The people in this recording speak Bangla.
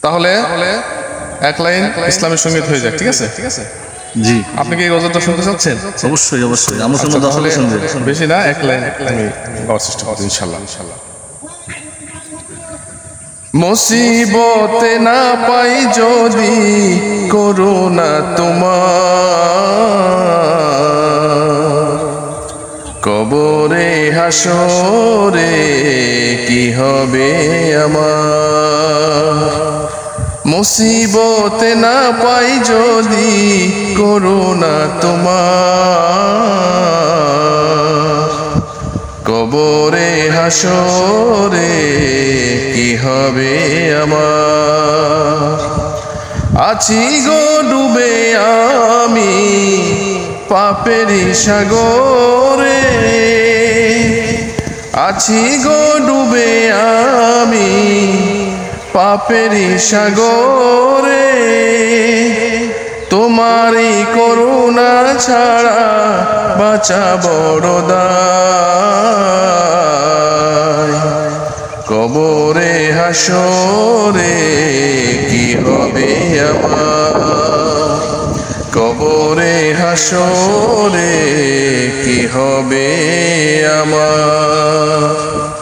তাহলে এক লাইন ইসলামী সঙ্গীত হয়ে যাক, ঠিক আছে? জি, আপনি কি এই গজলটা শুনতে চাচ্ছেন? অবশ্যই অবশ্যই, আমার শুনবো, তাহলে শুনবে। বেশি না, এক লাইন আমি গাওয়ার চেষ্টা করব ইনশাআল্লাহ। মুসিবতে না পাই যদি করুণা তোমার, কবরে হাসরে কি হবে আমার। মুসিবতে না পাই যদি করুণা তোমার, কবরে হাসরে কি হবে আমার। আছি গো ডুবে আমি পাপেরই সাগরে, আছি গো ডুবে আমি পাপেরই সাগরে, তোমারই করুণা ছাড়া বাঁচা বড় দায়। কবরে হাসরে কি হবে আমার, কবরে হাসরে কি হবে আমার।